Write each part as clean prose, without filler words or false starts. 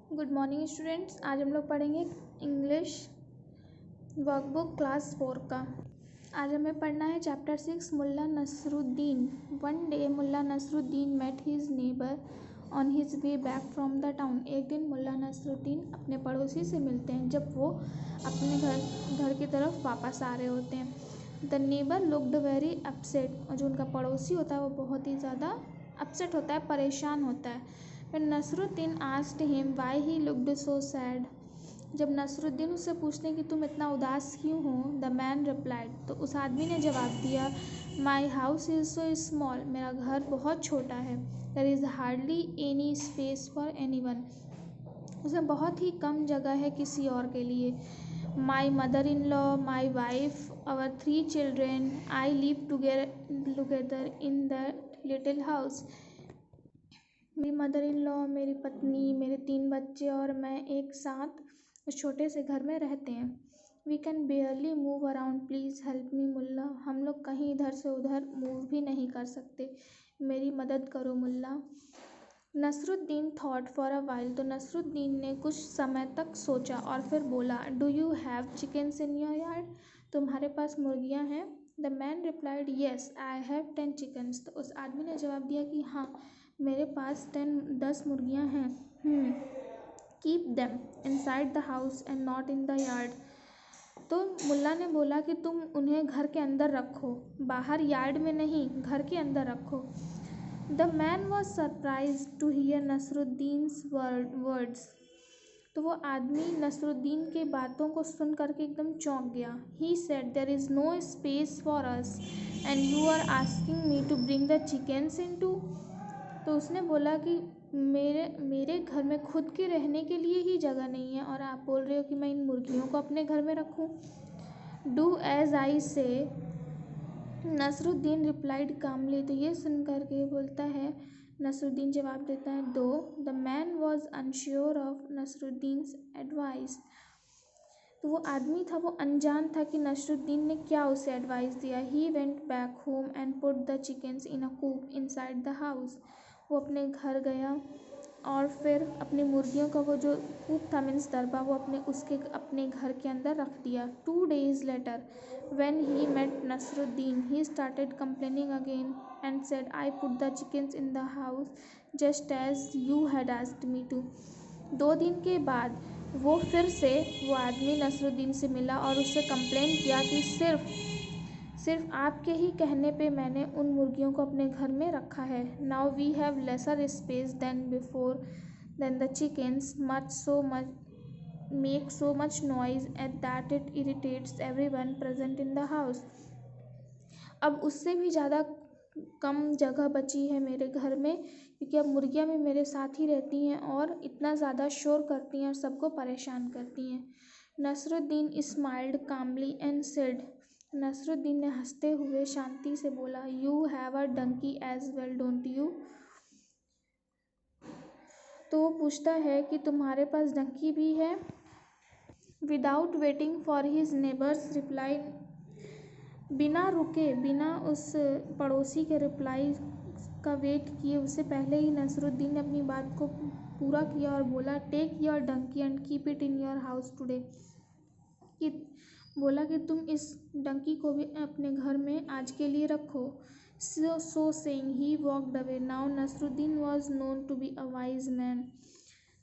Good morning students. आज हम लोग पढ़ेंगे इंग्लिश वर्कबुक क्लास 4 का। आज हमें पढ़ना है chapter 6 Mulla Nasruddin. One day Mulla Nasruddin met his neighbour on his way back from the town. एक दिन मुल्ला नसरुद्दीन अपने पड़ोसी से मिलते हैं जब वो अपने घर की तरफ वापस आ रहे होते हैं। The neighbour looked very upset. और जो उनका पड़ोसी होता है वो बहुत ही ज़्यादा अपसेट होता है, परेशान होता है। When Nasruddin asked him why he looked so sad, जब नसरुद्दीन उससे पूछते हैं कि तुम इतना उदास क्यों हो, द मैन रिप्लाइड, तो उस आदमी ने जवाब दिया, my house is so small, मेरा घर बहुत छोटा है, there is hardly any space for any one, उसमें बहुत ही कम जगह है किसी और के लिए। My mother in law, my wife, our 3 children, I live together in the little house. मेरी मदर इन लॉ, मेरी पत्नी, मेरे 3 बच्चे और मैं एक साथ उस छोटे से घर में रहते हैं। We can barely move around, please help me Mulla, हम लोग कहीं इधर से उधर मूव भी नहीं कर सकते, मेरी मदद करो Mulla. Nasruddin thought for a while, तो नसरुद्दीन ने कुछ समय तक सोचा और फिर बोला, do you have chickens in your yard, तुम्हारे पास मुर्गियाँ हैं। The man replied, yes I have 10 chickens, तो उस आदमी ने जवाब दिया कि हाँ मेरे पास 10 मुर्गियाँ हैं। Keep them inside the house and not in the yard, तो मुल्ला ने बोला कि तुम उन्हें घर के अंदर रखो, बाहर यार्ड में नहीं, घर के अंदर रखो। The man was surprise to hear Nasruddin's words, तो वो आदमी नसरुद्दीन के बातों को सुन करके एकदम चौंक गया। He said, there is no space for us and you are asking me to bring the chickens in too, तो उसने बोला कि मेरे घर में खुद के रहने के लिए ही जगह नहीं है और आप बोल रहे हो कि मैं इन मुर्गियों को अपने घर में रखूं। डू एज आई से, नसरुद्दीन रिप्लाइड कामली, तो ये सुन करके बोलता है, नसरुद्दीन जवाब देता है, though the man was unsure of Nasruddin's advice, तो वो आदमी था, वो अनजान था कि नसरुद्दीन ने क्या उसे एडवाइस दिया। He went back home and put the chickens in a coop inside the house, वो अपने घर गया और फिर अपनी मुर्गियों का वो जो कूप था मीन्स दरबा, वो अपने घर के अंदर रख दिया। 2 days later when he met Nasruddin, he started complaining again and said, I put the chickens in the house just as you had asked me to. 2 दिन के बाद वो फिर से वो आदमी नसरुद्दीन से मिला और उससे कंप्लेन किया कि सिर्फ आपके ही कहने पे मैंने उन मुर्गियों को अपने घर में रखा है। Now we have lesser space than before, then the chickens make so much noise at that it irritates everyone present in the house, अब उससे भी ज़्यादा कम जगह बची है मेरे घर में, क्योंकि अब मुर्गियाँ भी मेरे साथ ही रहती हैं और इतना ज़्यादा शोर करती हैं और सबको परेशान करती हैं। Nasruddin smiled calmly and said, Nasruddin ने हंसते हुए शांति से बोला, you have a donkey as well don't you, तो वो पूछता है कि तुम्हारे पास डंकी भी है। Without waiting for his neighbours reply, बिना रुके, बिना उस पड़ोसी के रिप्लाई का वेट किए, उससे पहले ही नसरुद्दीन ने अपनी बात को पूरा किया और बोला, take your donkey and keep it in your house today, कि बोला कि तुम इस डंकी को भी अपने घर में आज के लिए रखो। So saying he walked away. Now Nasruddin was known to be a wise man,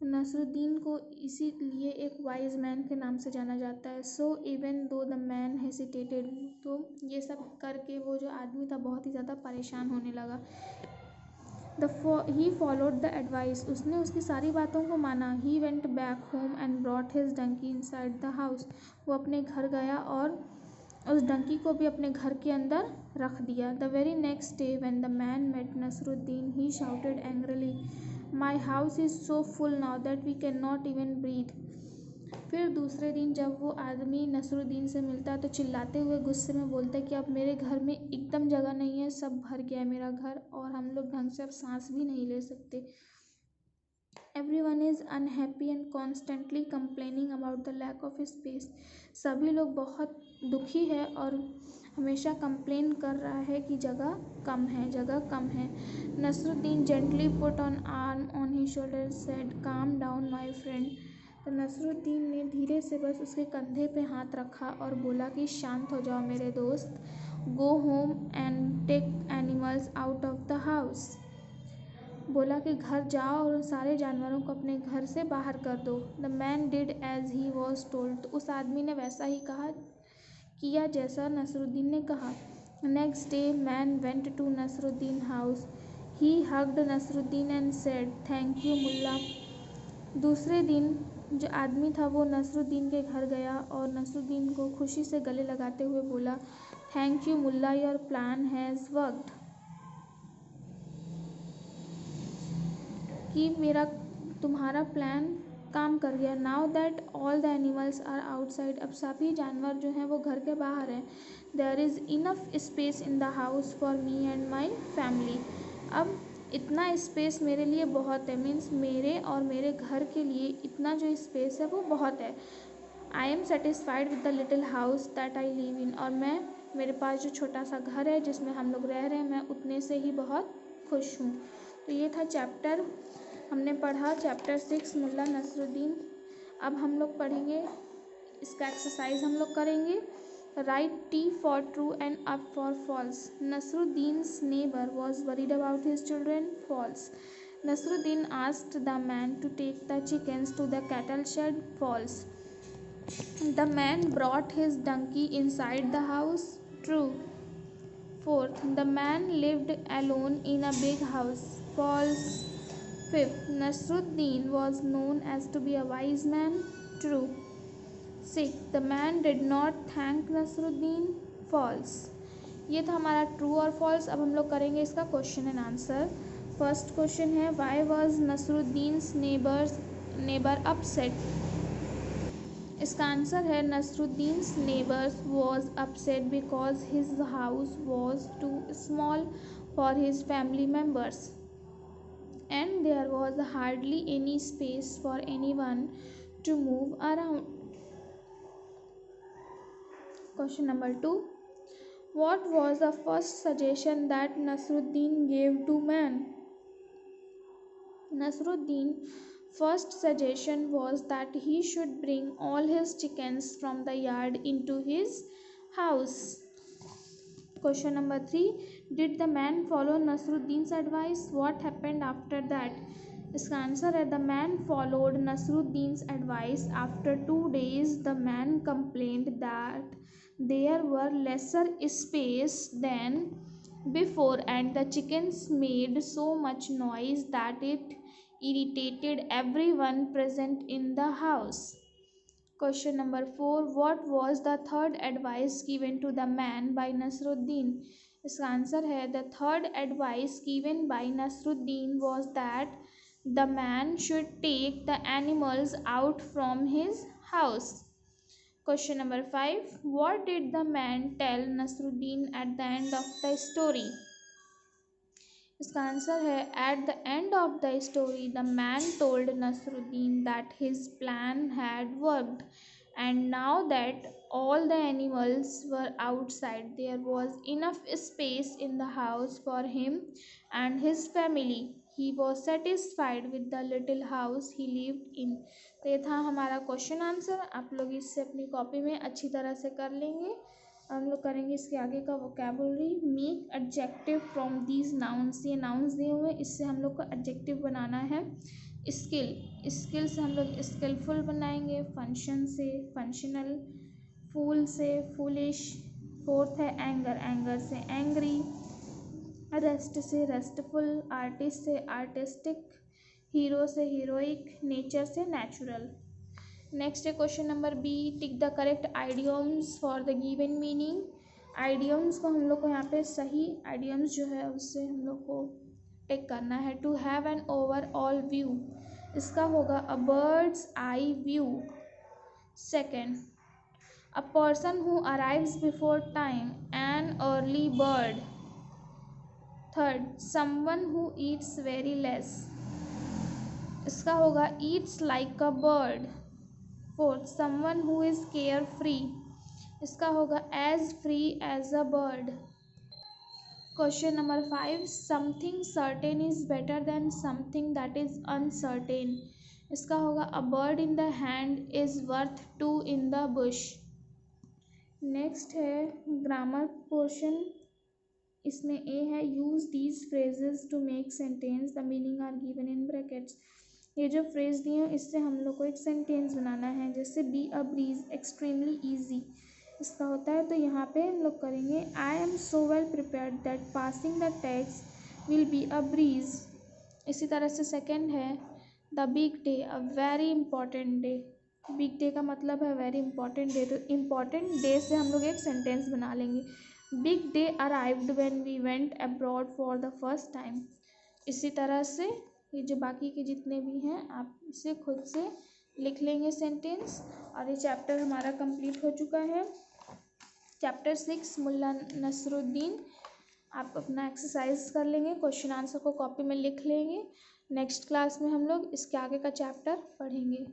Nasruddin को इसीलिए एक वाइज मैन के नाम से जाना जाता है। So even though the man hesitated, तो ये सब करके वो जो आदमी था बहुत ही ज़्यादा परेशान होने लगा। ही फॉलोड द एडवाइस, उसने उसकी सारी बातों को माना। He went back home and brought his donkey inside the house, वो अपने घर गया और उस डंकी को भी अपने घर के अंदर रख दिया। The very next day when the man met Nasruddin, he shouted angrily, my house is so full now that we can not even breathe, फिर दूसरे दिन जब वो आदमी नसरुद्दीन से मिलता है तो चिल्लाते हुए गुस्से में बोलता है कि अब मेरे घर में एकदम जगह नहीं है, सब भर गया है मेरा घर और हम लोग ढंग से अब सांस भी नहीं ले सकते। Everyone is unhappy and constantly complaining about the lack of space, सभी लोग बहुत दुखी है और हमेशा कंप्लेन कर रहा है कि जगह कम है। Nasruddin gently put on arm on his shoulder said calm down my friend. तो नसरुद्दीन ने धीरे से बस उसके कंधे पे हाथ रखा और बोला कि शांत हो जाओ मेरे दोस्त। Go home and take animals out of the house. बोला कि घर जाओ और सारे जानवरों को अपने घर से बाहर कर दो। The man did as he was told. तो उस आदमी ने वैसा ही किया जैसा नसरुद्दीन ने कहा। Next day man went to Nasruddin house. He hugged Nasruddin and said thank you Mulla. दूसरे दिन जो आदमी था वो नसरुद्दीन के घर गया और नसरुद्दीन को खुशी से गले लगाते हुए बोला thank you Mulla your plan has worked. कि तुम्हारा प्लान काम कर गया। Now that all the animals are outside. अब सभी जानवर जो हैं वो घर के बाहर हैं। There is enough space in the house for me and my family. अब इतना स्पेस मेरे लिए बहुत है, मीन्स मेरे और मेरे घर के लिए इतना जो स्पेस है वो बहुत है। I am satisfied with the little house that I live in. और मेरे पास जो छोटा सा घर है जिसमें हम लोग रह रहे हैं, मैं उतने से ही बहुत खुश हूँ। तो ये था चैप्टर, हमने पढ़ा चैप्टर 6 मुल्ला नसरुद्दीन। अब हम लोग पढ़ेंगे, इसका एक्सरसाइज हम लोग करेंगे। Right T for true and up for false. Nasruddin's neighbor was worried about his children. False. Nasruddin asked the man to take the chickens to the cattle shed. False. The man brought his donkey inside the house. True. Fourth, the man lived alone in a big house. False. Fifth, Nasruddin was known as to be a wise man. True. Sixth, the man did not thank Nasruddin. False. ये था हमारा true और false. अब हम लोग करेंगे इसका question and answer. First question है why was Nasruddin's neighbour upset. इसका आंसर है Nasruddin's neighbours was upset because his house was too small for his family members and there was hardly any space for anyone to move around. Question number 2. What was the first suggestion that Nasruddin gave to man? Nasruddin's first suggestion was that he should bring all his chickens from the yard into his house. Question number 3. Did the man follow Nasruddin's advice? What happened after that? इसका answer है the man followed Nasruddin's advice. After 2 days, the man complained that there were lesser space than before and the chickens made so much noise that it irritated everyone present in the house. Question number 4. What was the third advice given to the man by Nasruddin? इसका answer है the third advice given by Nasruddin was that the man should take the animals out from his house. Question number 5. What did the man tell Nasruddin at the end of the story? इसका answer है at the end of the story the man told Nasruddin that his plan had worked and now that all the animals were outside there was enough space in the house for him and his family. He was satisfied with the little house he lived in. तो ये था हमारा question answer. आप लोग इससे अपनी copy में अच्छी तरह से कर लेंगे। हम लोग करेंगे इसके आगे का vocabulary. Make adjective from these nouns. ये नाउन्स दिए हुए, इससे हम लोग को एडजेक्टिव बनाना है। स्किल से हम लोग स्किलफुल बनाएंगे, फंक्शन से फंक्शनल, फूल से फूलिश। फोर्थ है एंगर से एंग्री, रेस्ट से रेस्टफुल, आर्टिस्ट से आर्टिस्टिक, हीरो से हीरोइक, नेचर से नेचुरल। नेक्स्ट है question number B. Tick the correct idioms for the given meaning. Idioms को हम लोग को यहाँ पे सही आइडियम्स जो है उससे हम लोग को टिक करना है। To have an overall view, इसका होगा a bird's eye view. Second, a person who arrives before time, an early bird. Third, someone who eats very less, इसका होगा eats like a bird. Fourth, someone who is carefree. इसका होगा as free as a bird. Question number 5, something certain is better than something that is uncertain. इसका होगा a bird in the hand is worth to in the bush. Next है grammar portion, इसमें A है use these phrases to make sentence, the meaning are given in brackets. ये जो phrase दिए हैं इससे हम लोग को एक सेंटेंस बनाना है, जैसे be a breeze extremely easy इसका होता है, तो यहाँ पे हम लोग करेंगे I am so well prepared that passing the test will be a breeze. इसी तरह से सेकेंड है the big day a very important day. Big day का मतलब है वेरी इंपॉर्टेंट डे, तो इम्पॉर्टेंट डे से हम लोग एक सेंटेंस बना लेंगे। Big day arrived when we went abroad for the first time. इसी तरह से ये जो बाकी के जितने भी हैं आप इसे खुद से लिख लेंगे सेंटेंस। और ये चैप्टर हमारा कंप्लीट हो चुका है, चैप्टर 6 मुल्ला नसरुद्दीन। आप अपना एक्सरसाइज कर लेंगे, क्वेश्चन आंसर को कॉपी में लिख लेंगे। नेक्स्ट क्लास में हम लोग इसके आगे का चैप्टर पढ़ेंगे।